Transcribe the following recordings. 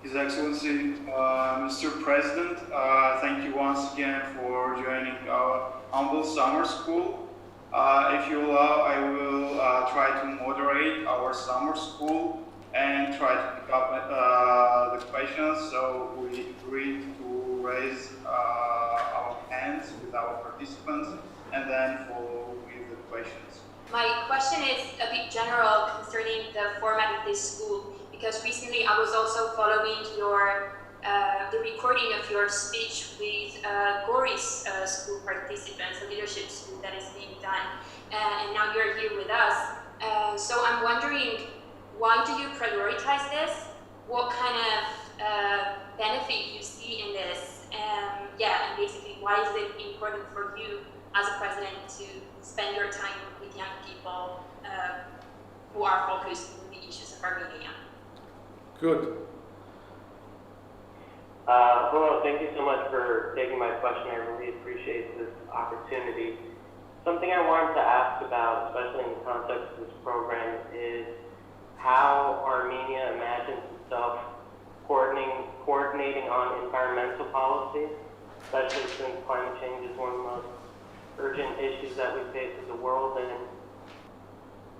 His Excellency, Mr. President, thank you once again for joining our humble summer school. If you allow, I will try to moderate our summer school and try to pick up the questions. So we agreed to raise our hands with our participants and then follow with the questions. My question is a bit general concerning the format of this school, because recently I was also following the recording of your speech with Gori's school participants, the leadership school that is being done, and now you're here with us. So I'm wondering, why do you prioritize this? What kind of benefit you see in this? And basically, why is it important for you as a president to spend your time with young people who are focused on the issues of Armenia? Good. Hello, thank you so much for taking my question. I really appreciate this opportunity. Something I wanted to ask about, especially in the context of this program, is how Armenia imagines itself coordinating on environmental policies, especially since climate change is one of the most urgent issues that we face as a world.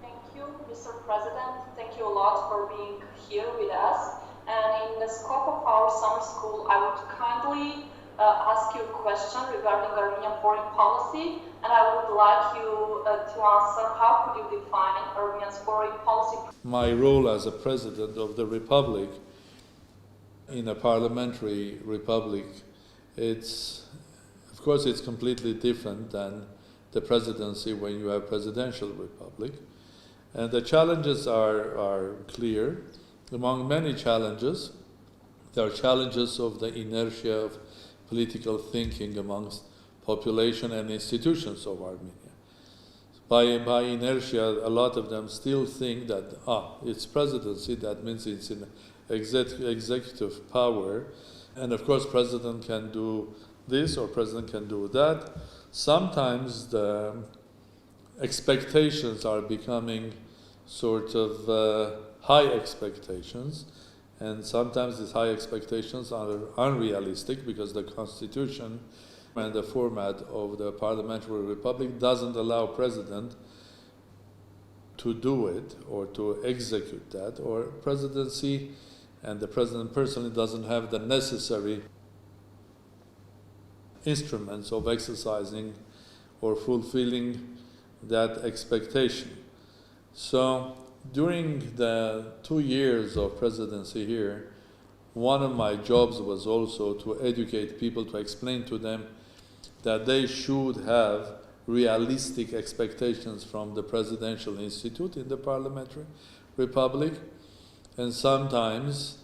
Thank you, Mr. President. Thank you a lot for being here with us. And in the scope of our summer school, I would kindly ask you a question regarding Armenian foreign policy, and I would like you to answer how could you define Armenia's foreign policy? My role as a president of the republic, in a parliamentary republic, of course it's completely different than the presidency when you have presidential republic. And the challenges are clear. Among many challenges, there are challenges of the inertia of political thinking amongst population and institutions of Armenia. By inertia, a lot of them still think that, it's presidency, that means it's in executive power, and of course president can do this or president can do that. Sometimes the expectations are becoming sort of high expectations, and sometimes these high expectations are unrealistic because the constitution and the format of the parliamentary republic doesn't allow president to do it or to execute that, or presidency and the president personally doesn't have the necessary instruments of exercising or fulfilling that expectation. So during the 2 years of presidency here, one of my jobs was also to educate people, to explain to them that they should have realistic expectations from the presidential institute in the parliamentary republic, and sometimes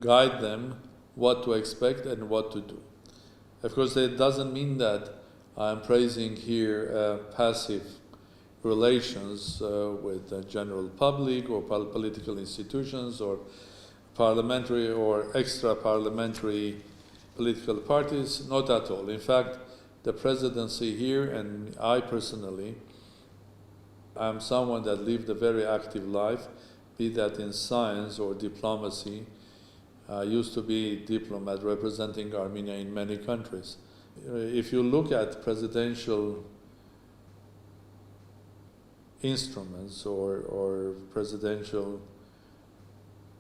guide them what to expect and what to do. Of course, it doesn't mean that I'm praising here passive relations with the general public or political institutions or parliamentary or extra-parliamentary political parties, not at all. In fact, the presidency here, and I personally, I'm someone that lived a very active life, be that in science or diplomacy. I used to be a diplomat representing Armenia in many countries. If you look at presidential instruments or presidential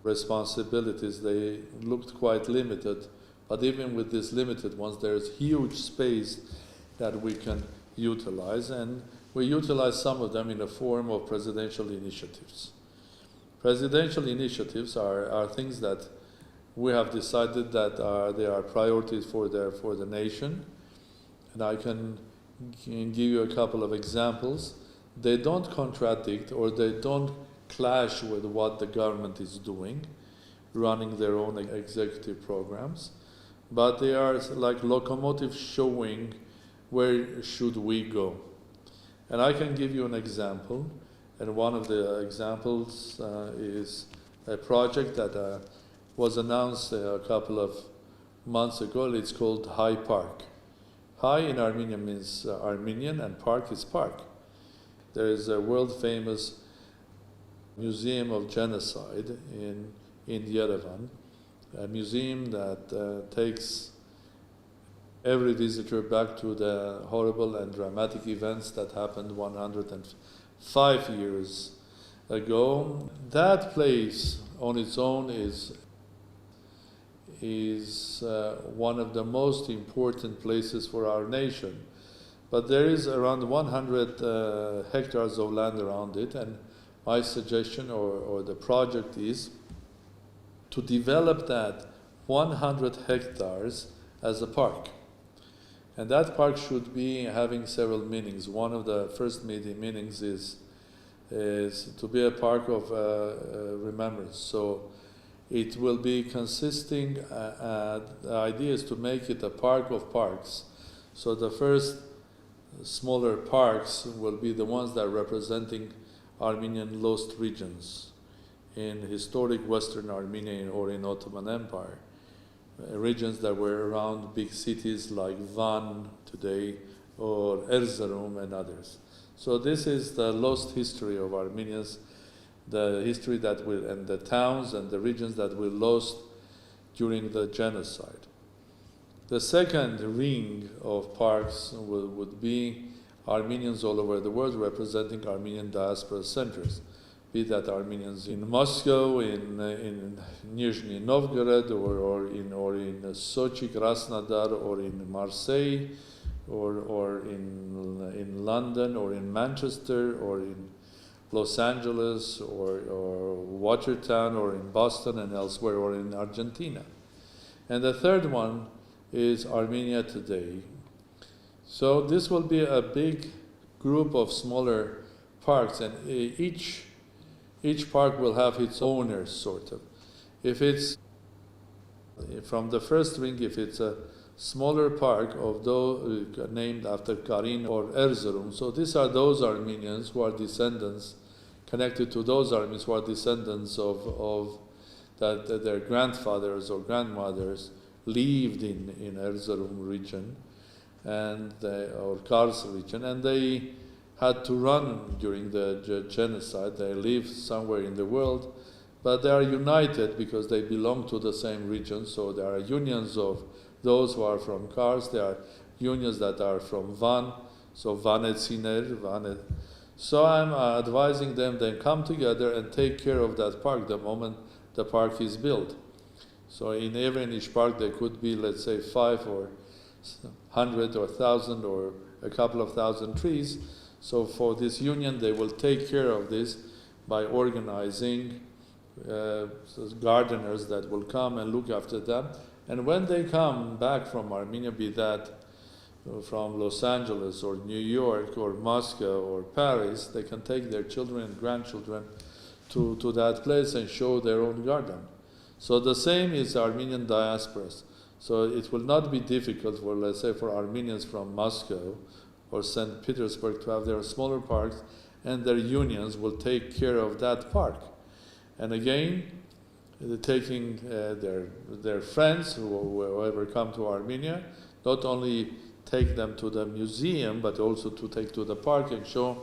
responsibilities, they looked quite limited. But even with these limited ones, there's huge space that we can utilize, and we utilize some of them in the form of presidential initiatives. Presidential initiatives are things that we have decided that they are priorities for the nation, and I can give you a couple of examples. They don't contradict or they don't clash with what the government is doing, running their own executive programs, but they are like locomotives showing where should we go. And I can give you an example, and one of the examples is a project that was announced a couple of months ago. It's called High Park. High in Armenian means Armenian, and park is park. There is a world-famous museum of genocide in in Yerevan, a museum that takes every visitor back to the horrible and dramatic events that happened 105 years ago. That place on its own is one of the most important places for our nation. But there is around 100 hectares of land around it, and my suggestion or the project is to develop that 100 hectares as a park. And that park should be having several meanings. One of the first meanings is to be a park of remembrance. So it will be consisting, the idea is to make it a park of parks. So the first smaller parks will be the ones that are representing Armenian lost regions in historic Western Armenia or in Ottoman Empire. Regions that were around big cities like Van today or Erzurum and others. So this is the lost history of Armenians, the history that and the towns and the regions that were lost during the genocide. The second ring of parks would be Armenians all over the world representing Armenian diaspora centers, be that Armenians in Moscow, in Nizhny Novgorod, or in Sochi, Krasnodar, or in Marseille, or in London, or in Manchester, or in Los Angeles, or Watertown, or in Boston and elsewhere, or in Argentina. And the third one is Armenia today. So this will be a big group of smaller parks, and each park will have its owner, sort of. If it's, from the first ring, if it's a smaller park of those named after Karin or Erzurum, so these are those Armenians who are descendants, connected to those Armenians who are descendants of that their grandfathers or grandmothers lived in Erzurum region, or Kars region, and they had to run during the genocide. They live somewhere in the world, but they are united because they belong to the same region. So there are unions of those who are from Kars. There are unions that are from Van, so Vanetsiner. So I'm advising them then come together and take care of that park the moment the park is built. So in each park there could be, let's say, 5 or 100 or 1,000 or a couple of thousand trees. So for this union, they will take care of this by organizing gardeners that will come and look after them. And when they come back from Armenia, be that from Los Angeles or New York or Moscow or Paris, they can take their children and grandchildren to that place and show their own garden. So the same is Armenian diasporas. So it will not be difficult for, let's say, for Armenians from Moscow or St. Petersburg to have their smaller parks, and their unions will take care of that park. And again, taking their friends, whoever come to Armenia, not only take them to the museum, but also to take to the park and show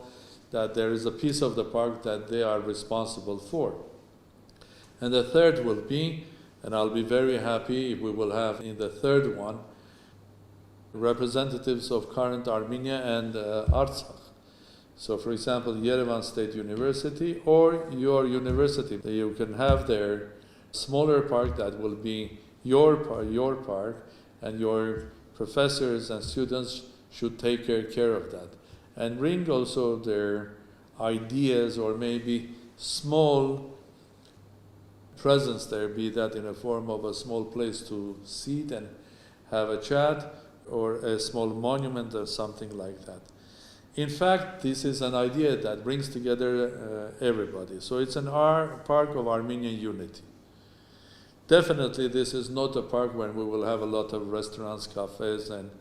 that there is a piece of the park that they are responsible for. And the third will be, and I'll be very happy if we will have in the third one, representatives of current Armenia and Artsakh. So for example, Yerevan State University or your university, you can have their smaller park that will be your park, and your professors and students should take care of that. And bring also their ideas or maybe small presence there, be that in a form of a small place to sit and have a chat, or a small monument or something like that. In fact, this is an idea that brings together everybody. So it's an park of Armenian unity. Definitely this is not a park where we will have a lot of restaurants, cafes, and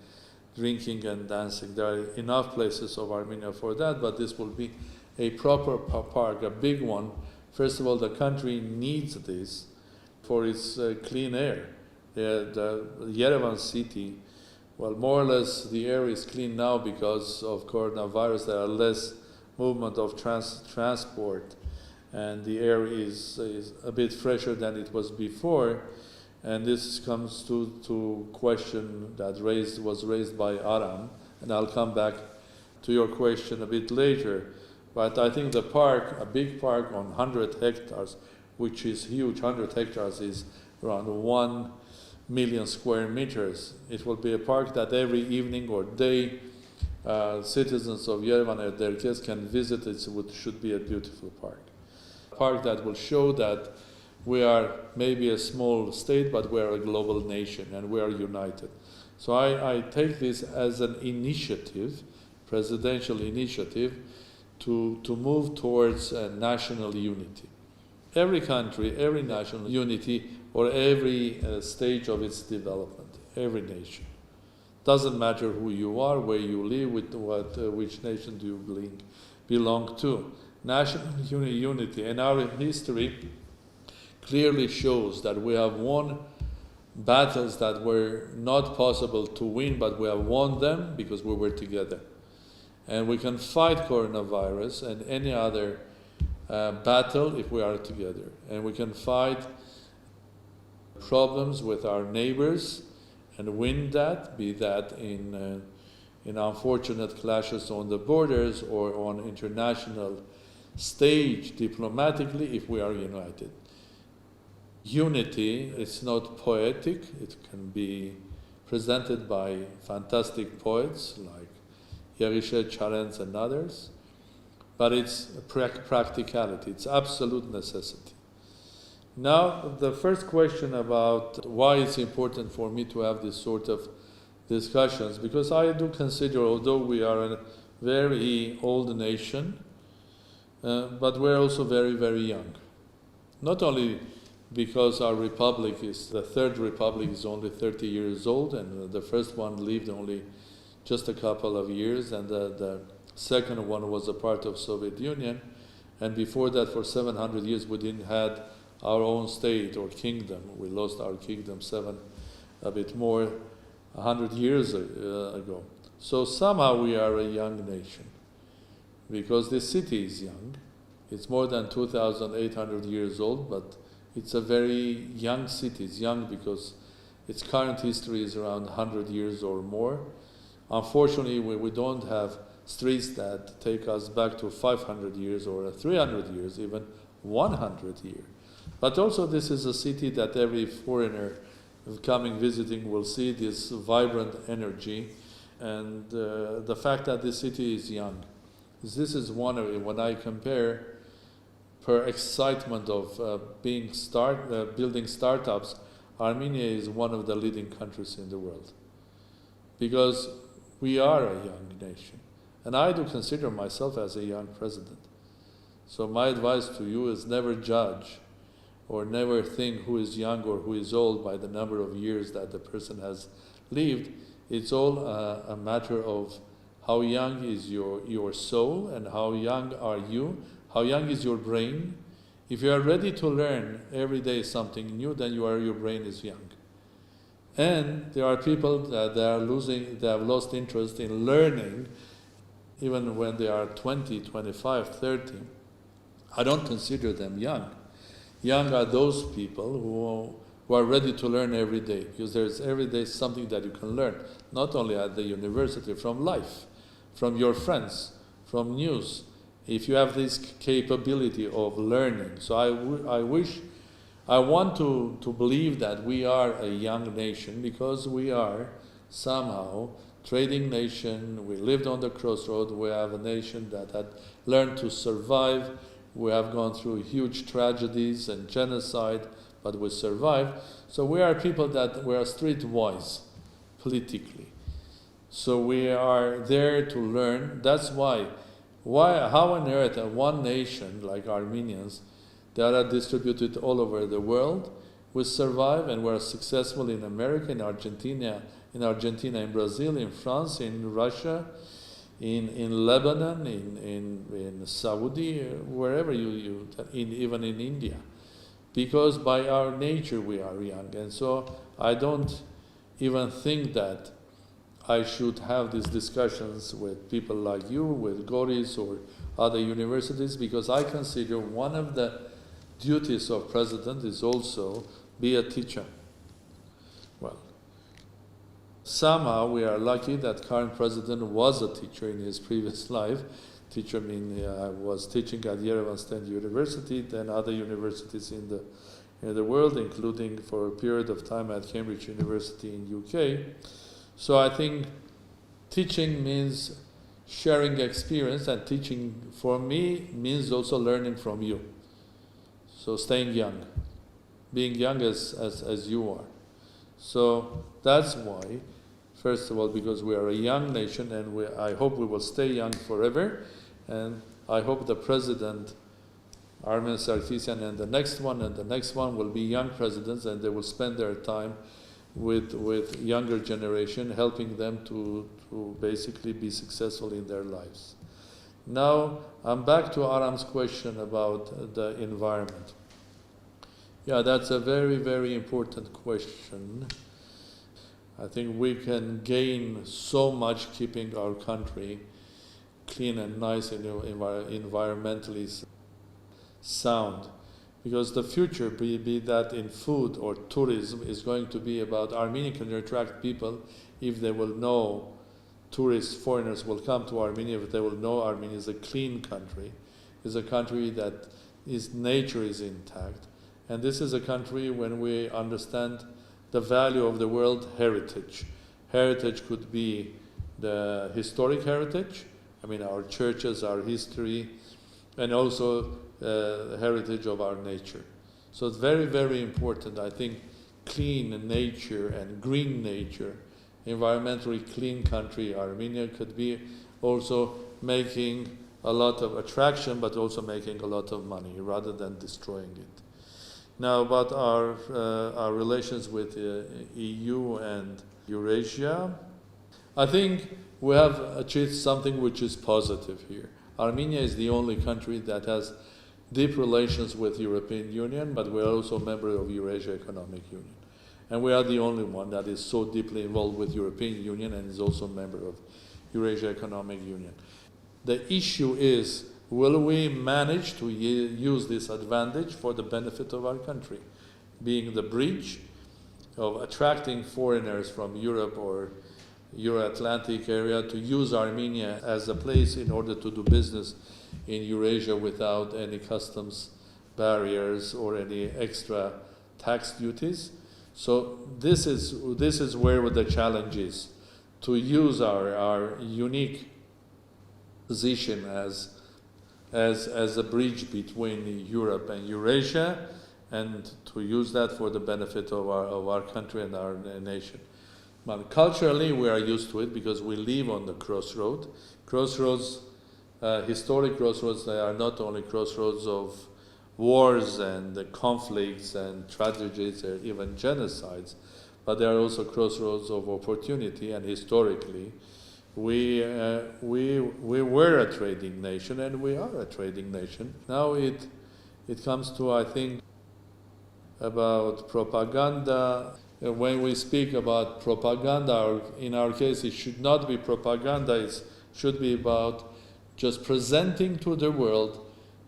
drinking and dancing. There are enough places of Armenia for that, but this will be a proper park, a big one. First of all, the country needs this for its clean air. The Yerevan city, well, more or less the air is clean now because of coronavirus. There are less movement of transport and the air is a bit fresher than it was before. And this comes to question that was raised by Aram, and I'll come back to your question a bit later. But I think the park, a big park on 100 hectares, which is huge, 100 hectares is around 1 million square meters. It will be a park that every evening or day citizens of Yerevan and their guests can visit. It should be a beautiful park. A park that will show that we are maybe a small state, but we are a global nation and we are united. So I take this as an initiative, presidential initiative, to move towards national unity. Every country, every national unity, or every stage of its development, every nation. Doesn't matter who you are, where you live, which nation do you belong to. National unity and our history clearly shows that we have won battles that were not possible to win, but we have won them because we were together. And we can fight coronavirus and any other battle if we are together. And we can fight problems with our neighbors and win that, be that in unfortunate clashes on the borders or on international stage diplomatically if we are united. Unity is not poetic. It can be presented by fantastic poets like Yerishe Charenz and others, but it's practicality, it's absolute necessity. Now, the first question about why it's important for me to have this sort of discussions, because I do consider, although we are a very old nation, but we're also very, very young. Not only because our republic the third republic is only 30 years old, and the first one lived only just a couple of years, and the second one was a part of Soviet Union, and before that for 700 years we didn't have our own state or kingdom. We lost our kingdom a bit more, 100 years ago. So somehow we are a young nation, because this city is young. It's more than 2,800 years old, but it's a very young city. It's young because its current history is around 100 years or more. Unfortunately, we don't have streets that take us back to 500 years or 300 years, even 100 years. But also this is a city that every foreigner coming visiting will see this vibrant energy, and the fact that this city is young. This is one of it. When I compare per excitement of building startups, Armenia is one of the leading countries in the world, because we are a young nation. And I do consider myself as a young president. So my advice to you is never judge or never think who is young or who is old by the number of years that the person has lived. It's all a matter of how young is your soul and how young are you, how young is your brain. If you are ready to learn every day something new, then your brain is young. And there are people that they have lost interest in learning even when they are 20, 25, 30. I don't consider them young. Young are those people who are ready to learn every day, because there's every day something that you can learn, not only at the university, from life, from your friends, from news. If you have this capability of learning. So I want to believe that we are a young nation, because we are somehow trading nation. We lived on the crossroad. We have a nation that had learned to survive. We have gone through huge tragedies and genocide, but we survived. So we are people that we are streetwise politically. So we are there to learn. That's why how on earth one nation like Armenians that are distributed all over the world, we survive and we're successful in America, in Argentina, in Brazil, in France, in Russia, in Lebanon, in Saudi, wherever even in India. Because by our nature we are young. And so I don't even think that I should have these discussions with people like you, with Goris or other universities, because I consider one of the duties of president is also be a teacher. Well, somehow we are lucky that current president was a teacher in his previous life. Teacher meaning I was teaching at Yerevan State University, then other universities in the world, including for a period of time at Cambridge University in UK. So I think teaching means sharing experience, and teaching for me means also learning from you. So staying young, being young as you are. So that's why, first of all, because we are a young nation, and I hope we will stay young forever, and I hope the president, Armեն Սարգսյանն, and the next one will be young presidents, and they will spend their time with younger generation, helping them to basically be successful in their lives. Now, I'm back to Aram's question about the environment. Yeah, that's a very, very important question. I think we can gain so much keeping our country clean and nice and environmentally sound. Because the future, be that in food or tourism, is going to be about Armenia can attract people if they will know, tourists, foreigners will come to Armenia if they will know Armenia is a clean country, is a country that its nature is intact. And this is a country when we understand the value of the world heritage. Heritage could be the historic heritage, I mean our churches, our history, and also the heritage of our nature. So it's very, very important. I think clean nature and green nature, environmentally clean country, Armenia could be also making a lot of attraction, but also making a lot of money rather than destroying it. Now about our relations with EU and Eurasia, I think we have achieved something which is positive here. Armenia is the only country that has deep relations with European Union, but we are also a member of Eurasia Economic Union. And we are the only one that is so deeply involved with European Union and is also a member of Eurasia Economic Union. The issue is, will we manage to use this advantage for the benefit of our country, being the bridge of attracting foreigners from Europe or Euro-Atlantic area to use Armenia as a place in order to do business in Eurasia without any customs barriers or any extra tax duties. So this is where the challenge is, to use our unique position as a bridge between Europe and Eurasia, and to use that for the benefit of our country and our nation. But culturally, we are used to it because we live on the crossroad. Crossroads, historic crossroads, they are not only crossroads of wars and conflicts and tragedies or even genocides, but they are also crossroads of opportunity. And historically, we were a trading nation, and we are a trading nation. Now it comes to, I think, about propaganda. When we speak about propaganda, in our case, it should not be propaganda. It should be about just presenting to the world,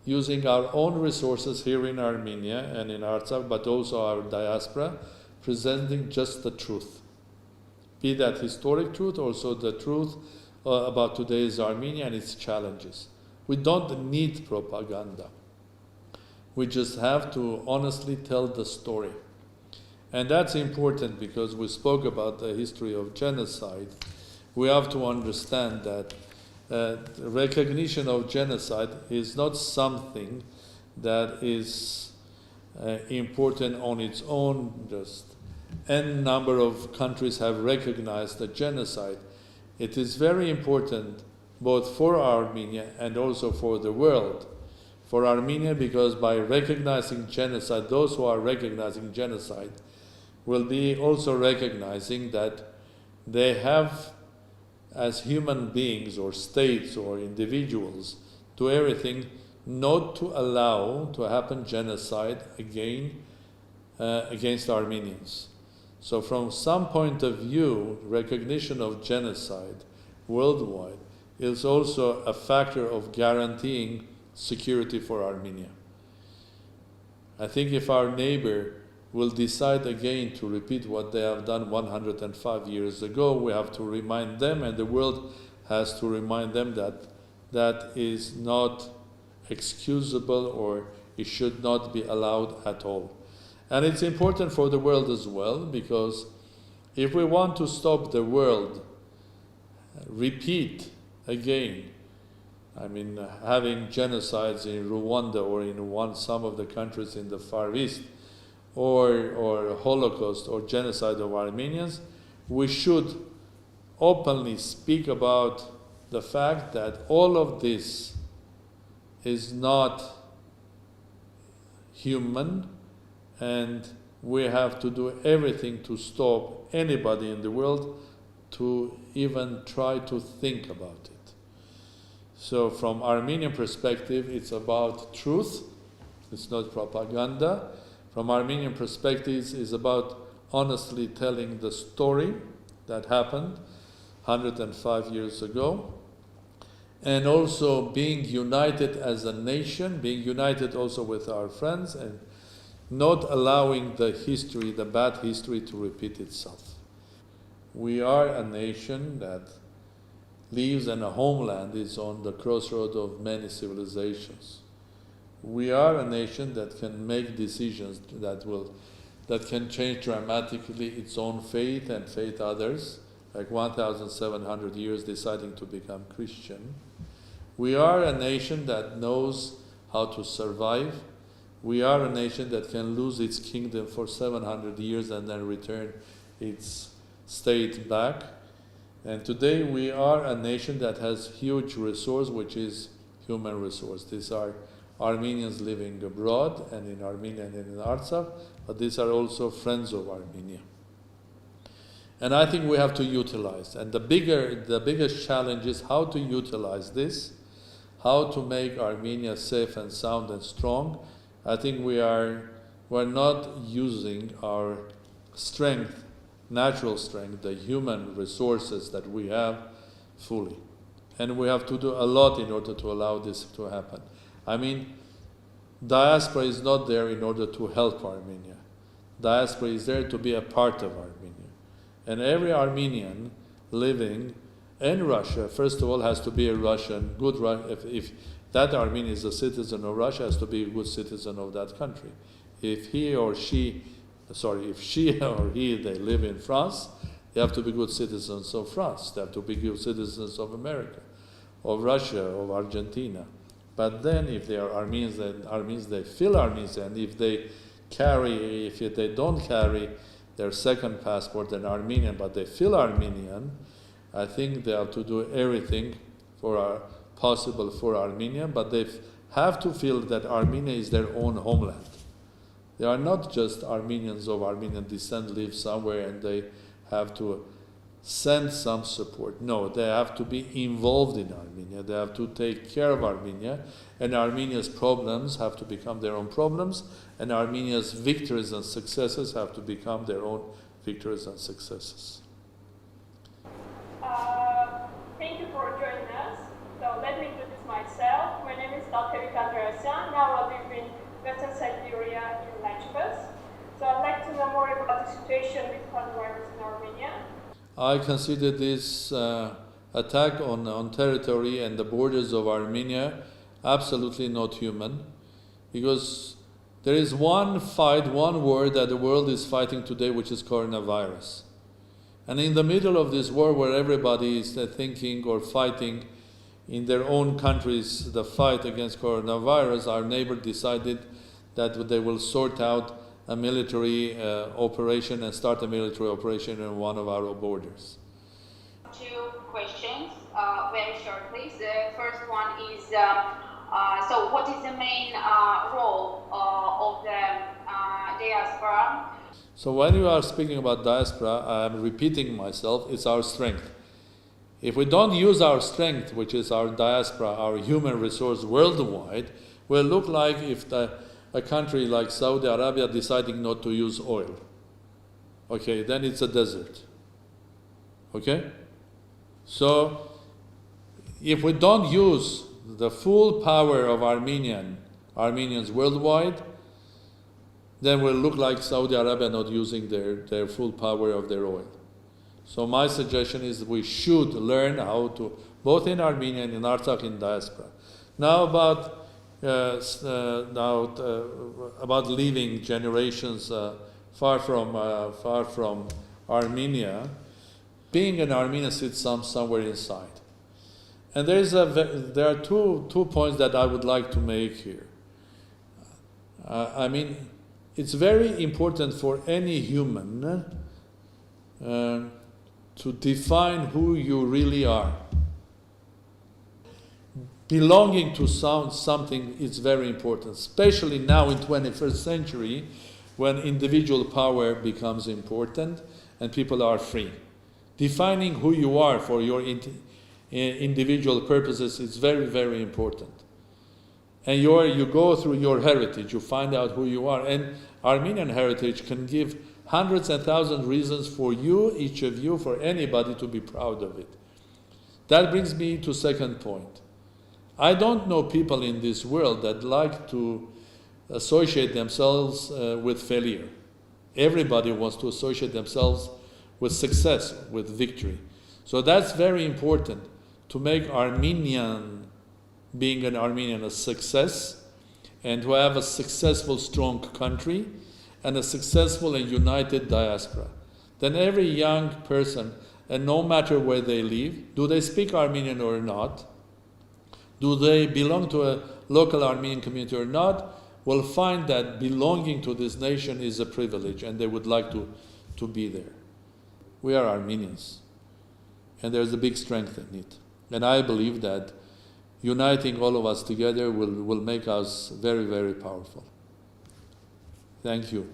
using our own resources here in Armenia and in Artsakh, but also our diaspora, presenting just the truth. Be that historic truth, also the truth about today's Armenia and its challenges. We don't need propaganda. We just have to honestly tell the story. And that's important because we spoke about the history of genocide. We have to understand that recognition of genocide is not something that is important on its own. Just n number of countries have recognized the genocide. It is very important both for Armenia and also for the world. For Armenia, because by recognizing genocide, those who are recognizing genocide will be also recognizing that they have, as human beings or states or individuals, do everything not to allow to happen genocide again against Armenians. So from some point of view, recognition of genocide worldwide is also a factor of guaranteeing security for Armenia. I think if our neighbor will decide again to repeat what they have done 105 years ago, we have to remind them, and the world has to remind them that that is not excusable, or it should not be allowed at all. And it's important for the world as well, because if we want to stop the world repeat again, having genocides in Rwanda or in some of the countries in the Far East, or Holocaust or genocide of Armenians, we should openly speak about the fact that all of this is not human, and we have to do everything to stop anybody in the world to even try to think about it. So from Armenian perspective, it's about truth, it's not propaganda. From Armenian perspective, it's about honestly telling the story that happened 105 years ago, and also being united as a nation, being united also with our friends, and not allowing the history, the bad history, to repeat itself. We are a nation that lives in a homeland, is on the crossroad of many civilizations. We are a nation that can make decisions that can change dramatically its own faith and faith others, like 1,700 years deciding to become Christian. We are a nation that knows how to survive. We are a nation that can lose its kingdom for 700 years and then return its state back. And today we are a nation that has huge resource, which is human resource. These are Armenians living abroad and in Armenia and in Artsakh, but these are also friends of Armenia. And I think we have to utilize. And the biggest challenge is how to utilize this, how to make Armenia safe and sound and strong. I think we're not using our strength, natural strength, the human resources that we have fully. And we have to do a lot in order to allow this to happen. Diaspora is not there in order to help Armenia. Diaspora is there to be a part of Armenia. And every Armenian living in Russia, first of all, has to be a Russian, if that Armenian is a citizen of Russia, has to be a good citizen of that country. If she or he, they live in France, they have to be good citizens of France. They have to be good citizens of America, of Russia, of Argentina. But then if they are Armenians, then Armenians, they feel Armenians, and if they don't carry their second passport, then Armenian, but they feel Armenian, I think they have to do everything possible for Armenia, but they have to feel that Armenia is their own homeland. They are not just Armenians of Armenian descent live somewhere and they have to send some support. No, they have to be involved in Armenia. They have to take care of Armenia, and Armenia's problems have to become their own problems, and Armenia's victories and successes have to become their own victories and successes. Thank you for joining us. So let me introduce myself. My name is Sարգսյան. Now I live in Western Siberia in Lechbus. So I'd like to know more about the situation with coronavirus in Armenia. I consider this attack on territory and the borders of Armenia absolutely not human, because there is one war that the world is fighting today, which is coronavirus. And in the middle of this war, where everybody is thinking or fighting in their own countries the fight against coronavirus, our neighbor decided that they will sort out a military operation and start a military operation in one of our borders. Two questions, very shortly. The first one is, so what is the main role of the diaspora? So when you are speaking about diaspora, I am repeating myself, it's our strength. If we don't use our strength, which is our diaspora, our human resource worldwide, we'll look like if a country like Saudi Arabia deciding not to use oil. okay, then it's a desert. Okay? So, if we don't use the full power of Armenians worldwide, then we'll look like Saudi Arabia not using their full power of their oil. So my suggestion is we should learn how to, both in Armenia and in Artsakh in diaspora. Now about leaving generations far from Armenia, being an Armenian sits somewhere inside. And there are two points that I would like to make here. It's very important for any human to define who you really are. Belonging to something is very important, especially now in 21st century when individual power becomes important and people are free. Defining who you are for your individual purposes is very, very important. And you go through your heritage, you find out who you are. And Armenian heritage can give hundreds and thousands of reasons for you, each of you, for anybody to be proud of it. That brings me to second point. I don't know people in this world that like to associate themselves with failure. Everybody wants to associate themselves with success, with victory. So that's very important, to make being an Armenian a success, and to have a successful, strong country, and a successful and united diaspora. Then every young person, and no matter where they live, do they speak Armenian or not, do they belong to a local Armenian community or not, will find that belonging to this nation is a privilege, and they would like to be there. We are Armenians, and there's a big strength in it. And I believe that uniting all of us together will make us very, very powerful. Thank you.